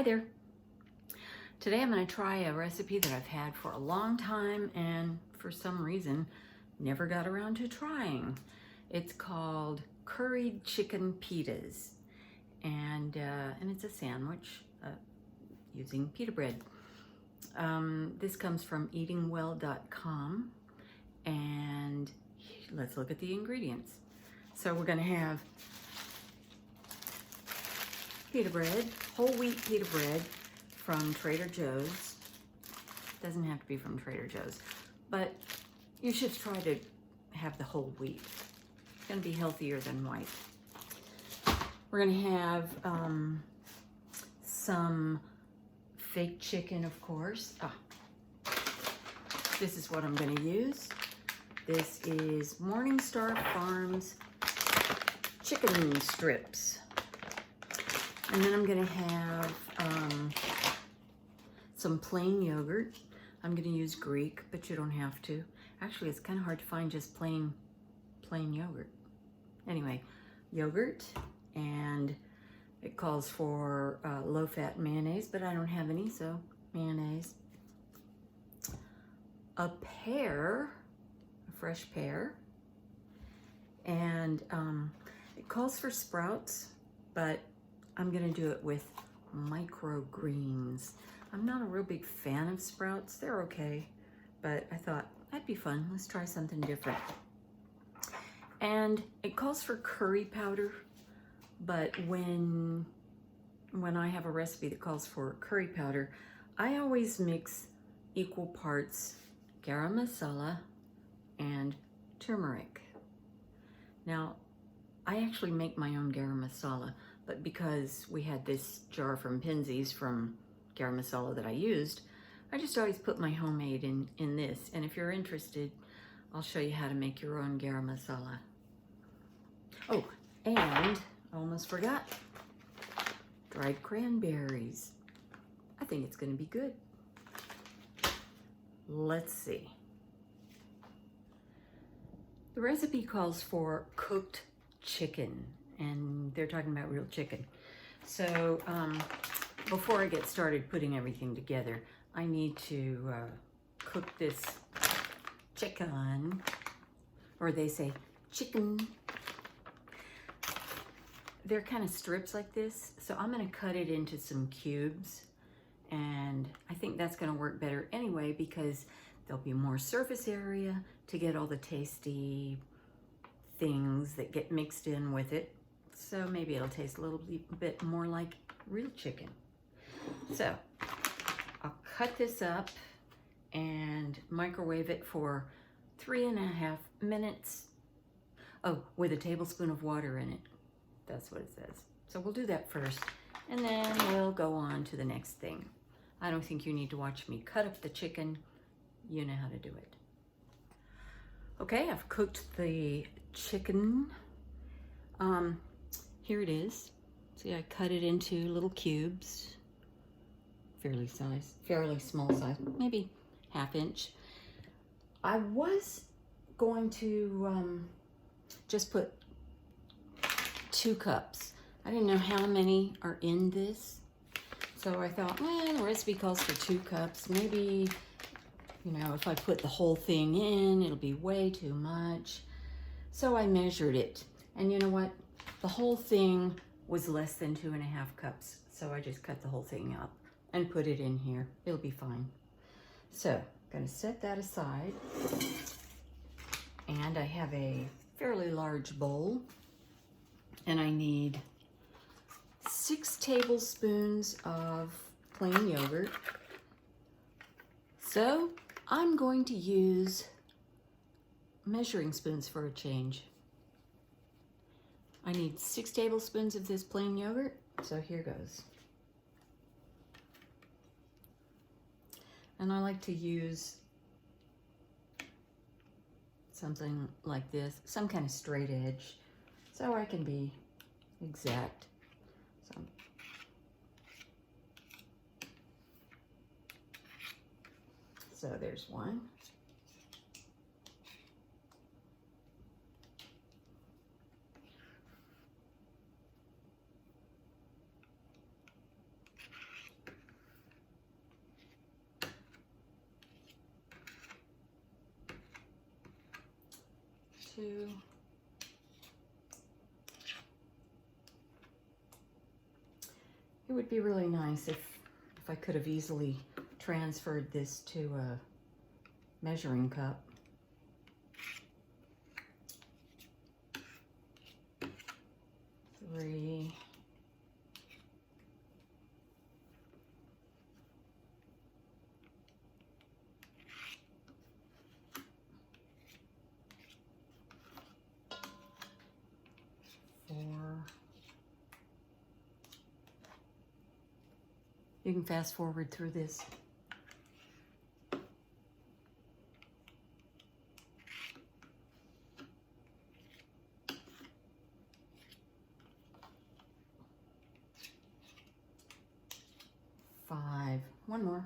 there. Today I'm going to try a recipe that I've had for a long time and for some reason never got around to trying. It's called curried chicken pitas, and it's a sandwich using pita bread. This comes from eatingwell.com, and let's look at the ingredients. So we're going to have pita bread, whole wheat pita bread from Trader Joe's. Doesn't have to be from Trader Joe's, but you should try to have the whole wheat. It's going to be healthier than white. We're going to have some fake chicken, of course. This is what I'm going to use. This is Morningstar Farms chicken strips. And then I'm going to have some plain yogurt. I'm going to use Greek, but you don't have to. Actually, it's kind of hard to find just plain yogurt. Anyway, yogurt, and it calls for low-fat mayonnaise, but I don't have any, so mayonnaise. A fresh pear, and it calls for sprouts, but I'm gonna do it with microgreens. I'm not a real big fan of sprouts. They're okay, but I thought that'd be fun. Let's try something different. And it calls for curry powder, but when I have a recipe that calls for curry powder, I always mix equal parts Garam Masala and turmeric. Now, I actually make my own Garam Masala, but because we had this jar from Pinsy's from Garam Masala that I used, I just always put my homemade in this. And if you're interested, I'll show you how to make your own Garam Masala. Oh, and I almost forgot, dried cranberries. I think it's going to be good. Let's see. The recipe calls for cooked chicken, and they're talking about real chicken. So before I get started putting everything together, I need to cook this chicken, or they say chicken. They're kind of strips like this, so I'm going to cut it into some cubes, and I think that's going to work better anyway because there'll be more surface area to get all the tasty things that get mixed in with it. So maybe it'll taste a little bit more like real chicken. So I'll cut this up and microwave it for 3.5 minutes. Oh, with a tablespoon of water in it. That's what it says. So we'll do that first, and then we'll go on to the next thing. I don't think you need to watch me cut up the chicken. You know how to do it. Okay, I've cooked the chicken. Here it is. See, I cut it into little cubes, fairly small size, maybe 1/2 inch. I was going to just put 2 cups. I didn't know how many are in this, so I thought, well, the recipe calls for 2 cups. Maybe, you know, if I put the whole thing in, it'll be way too much. So I measured it, and you know what? The whole thing was less than 2.5 cups, so I just cut the whole thing up and put it in here. It'll be fine. So I'm gonna set that aside, and I have a fairly large bowl, and I need 6 tablespoons of plain yogurt. So I'm going to use measuring spoons for a change. I need 6 tablespoons of this plain yogurt, so here goes. And I like to use something like this, some kind of straight edge, so I can be exact. So there's one. 2. It would be really nice if I could have easily transferred this to a measuring cup. 3. 4. You can fast forward through this. 5. One more.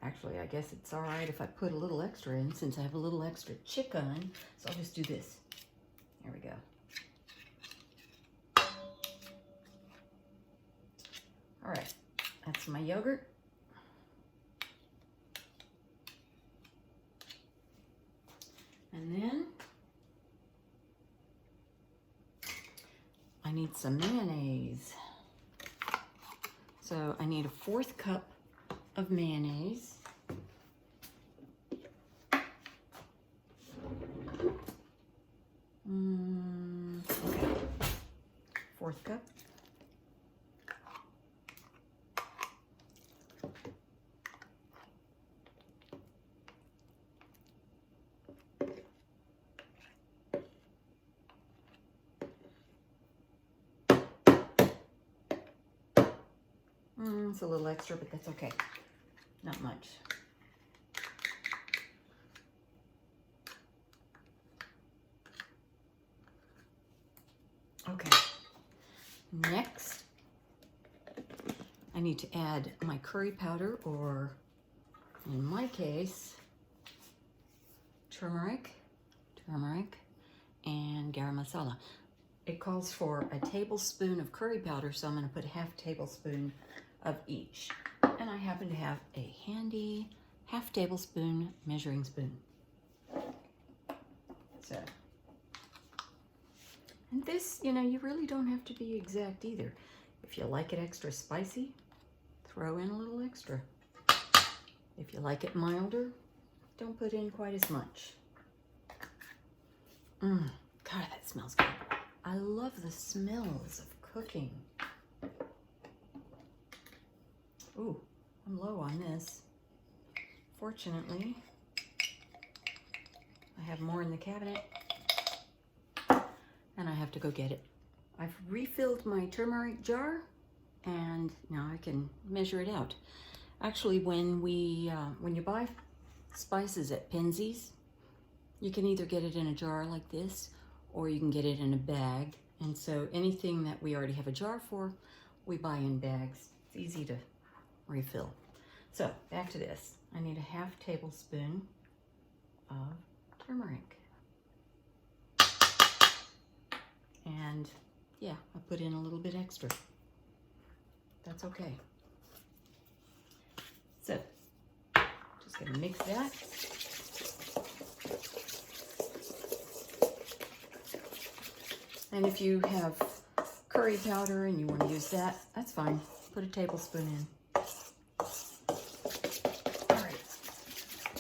Actually, I guess it's all right if I put a little extra in since I have a little extra chicken. So I'll just do this. There we go. All right, that's my yogurt. And then I need some mayonnaise. So I need a 1/4 cup of mayonnaise. Okay, 1/4 cup. It's a little extra, but that's okay. Not much. Okay. Next, I need to add my curry powder, or in my case, turmeric, and garam masala. It calls for a tablespoon of curry powder, so I'm going to put a 1/2 tablespoon of each. And I happen to have a handy 1/2 tablespoon measuring spoon. So, and this, you know, you really don't have to be exact either. If you like it extra spicy, throw in a little extra. If you like it milder, don't put in quite as much. God, that smells good. I love the smells of cooking. Ooh, I'm low on this. Fortunately, I have more in the cabinet, and I have to go get it. I've refilled my turmeric jar, and now I can measure it out. Actually, when you buy spices at Penzeys, you can either get it in a jar like this, or you can get it in a bag. And so anything that we already have a jar for, we buy in bags. It's easy to refill. So back to this. I need a 1/2 tablespoon of turmeric. And yeah, I put in a little bit extra. That's okay. So just gonna mix that. And if you have curry powder and you want to use that, that's fine. Put a tablespoon in. All right,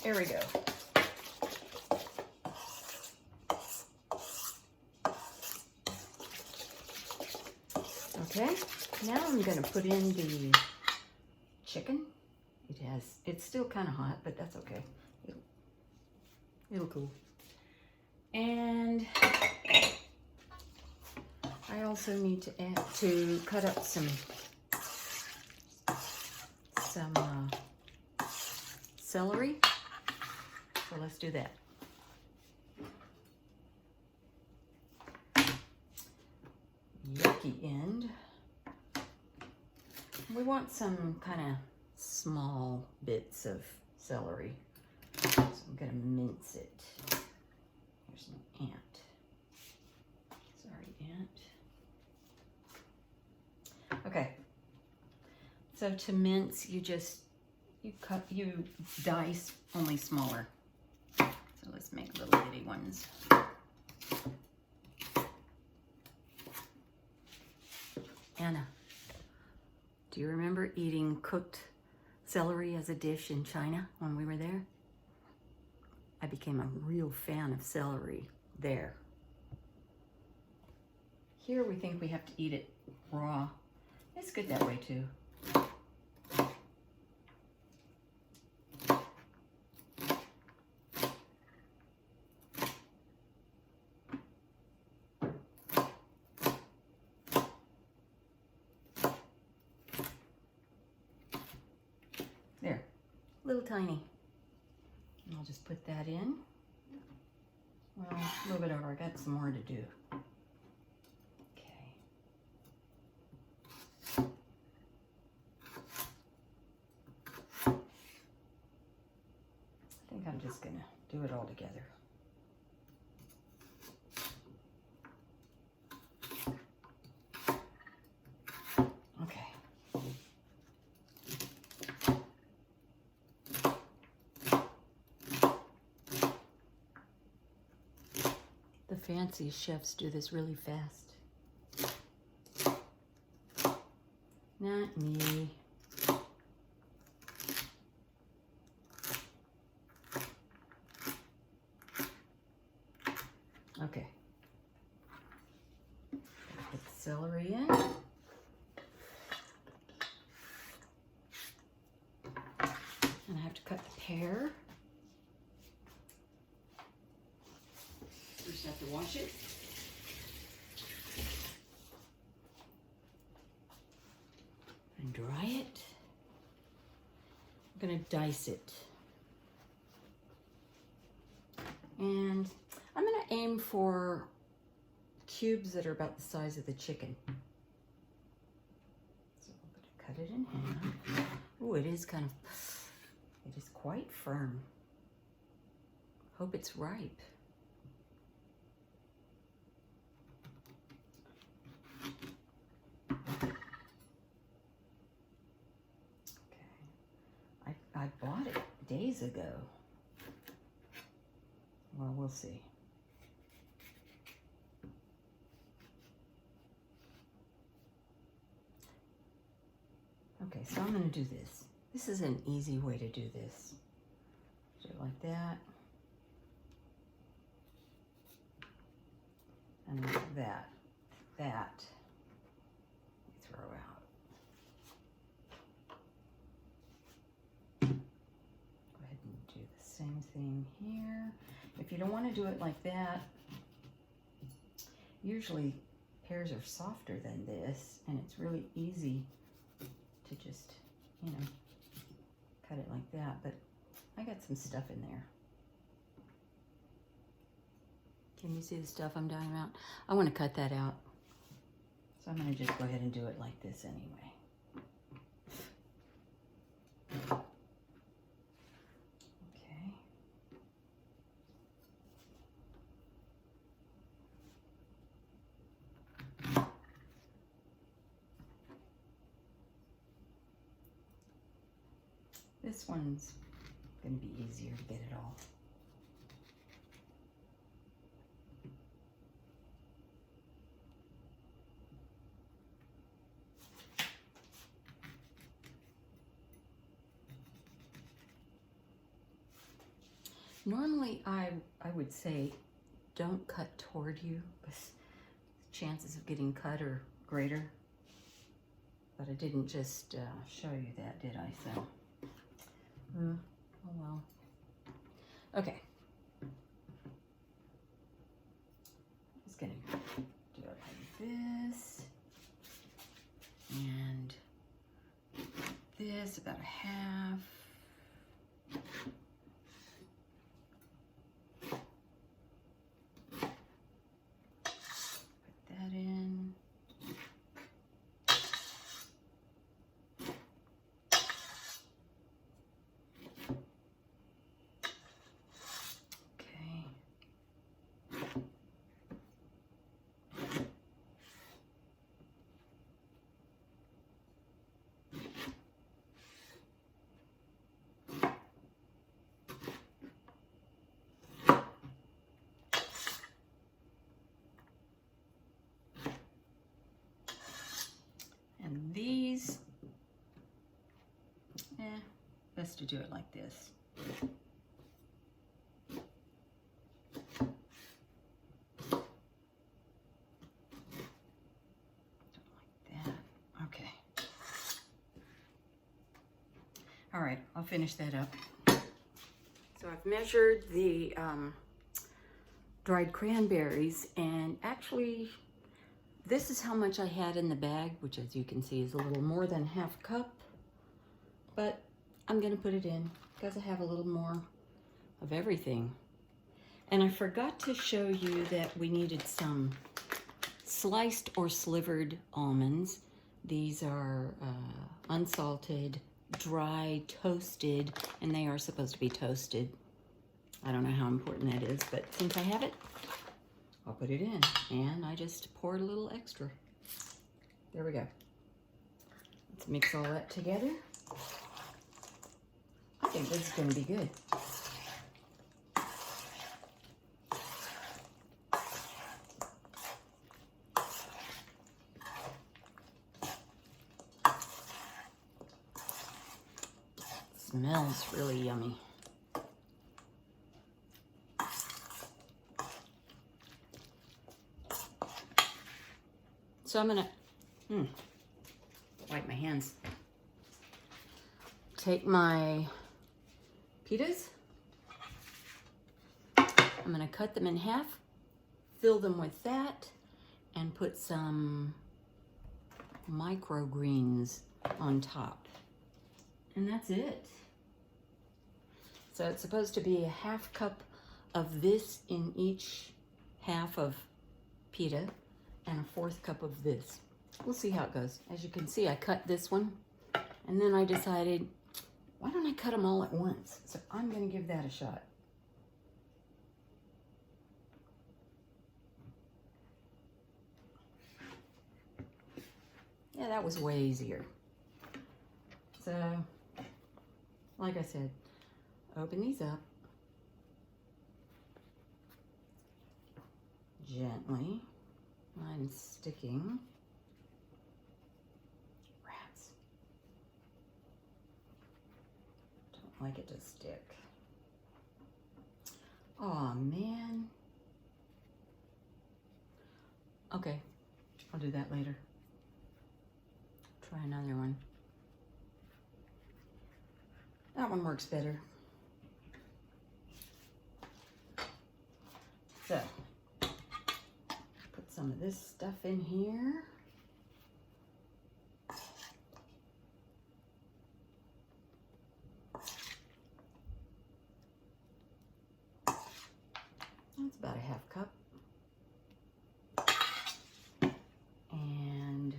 there we go. Okay, now I'm going to put in the chicken. It's still kind of hot, but that's okay. It'll cool. And I also need to cut up some celery. So let's do that. Yucky end. We want some kind of small bits of celery. So I'm going to mince it. Here's an ant. Sorry, ant. Okay. So to mince, you just you dice only smaller. So let's make little bitty ones. Anna, do you remember eating cooked celery as a dish in China when we were there? I became a real fan of celery there. Here we think we have to eat it raw. It's good that way too. There, little tiny. And I'll just put that in. Well, a little bit over. I got some more to do. Okay. I think I'm just gonna do it all together. Okay. The fancy chefs do this really fast. Not me. Okay. Put the celery in. And I have to cut the pear. First, I have to wash it. And dry it. I'm gonna dice it. And I'm gonna aim for cubes that are about the size of the chicken. So I'm gonna cut it in half. Oh, it is quite firm. Hope it's ripe. I bought it days ago. Well, we'll see. Okay, so I'm going to do this. This is an easy way to do this. Do it like that. And like that. That. Throw out. Same thing here. If you don't want to do it like that, usually pears are softer than this, and it's really easy to just, cut it like that, but I got some stuff in there. Can you see the stuff I'm talking about? I want to cut that out. So I'm going to just go ahead and do it like this anyway. This one's going to be easier to get it all. Normally, I would say don't cut toward you because chances of getting cut are greater. But I didn't just show you that, did I? So. Oh well. Okay. Just gonna do it like this. And this about a half. Put that in. to do it like this. All right, I'll finish that up. So I've measured the dried cranberries, and actually this is how much I had in the bag, which as you can see is a little more than half cup, but I'm gonna put it in because I have a little more of everything. And I forgot to show you that we needed some sliced or slivered almonds. These are unsalted, dry, toasted, and they are supposed to be toasted. I don't know how important that is, but since I have it, I'll put it in. And I just poured a little extra. There we go. Let's mix all that together. I think this is going to be good. Smells really yummy. So I'm gonna wipe my hands. Take my pitas. I'm gonna cut them in half, fill them with that, and put some microgreens on top. And that's it. So it's supposed to be a half cup of this in each half of pita and a fourth cup of this. We'll see how it goes. As you can see, I cut this one, and then I decided, why don't I cut them all at once? So I'm gonna give that a shot. Yeah, that was way easier. So, like I said, open these up gently. Mine's sticking. Rats. Don't like it to stick. Aw, man. Okay, I'll do that later. Try another one. That one works better. So, put some of this stuff in here. That's about a half cup. And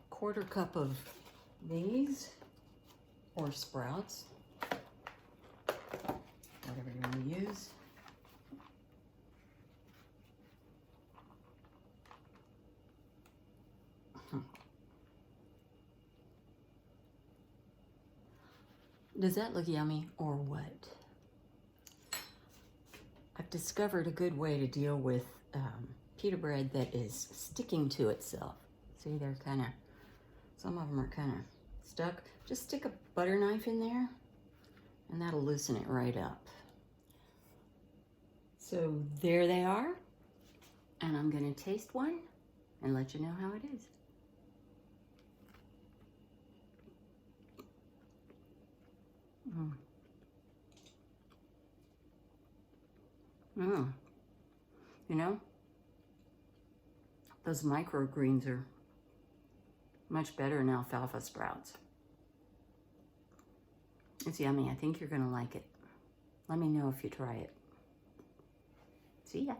quarter cup of these, or sprouts, whatever you want to use. Does that look yummy or what? I've discovered a good way to deal with pita bread that is sticking to itself. See, they're kind of, some of them are kind of stuck. Just stick a butter knife in there and that'll loosen it right up. So there they are. And I'm gonna taste one and let you know how it is. You know, those microgreens are much better than alfalfa sprouts. It's yummy. I think you're gonna like it. Let me know if you try it. See ya.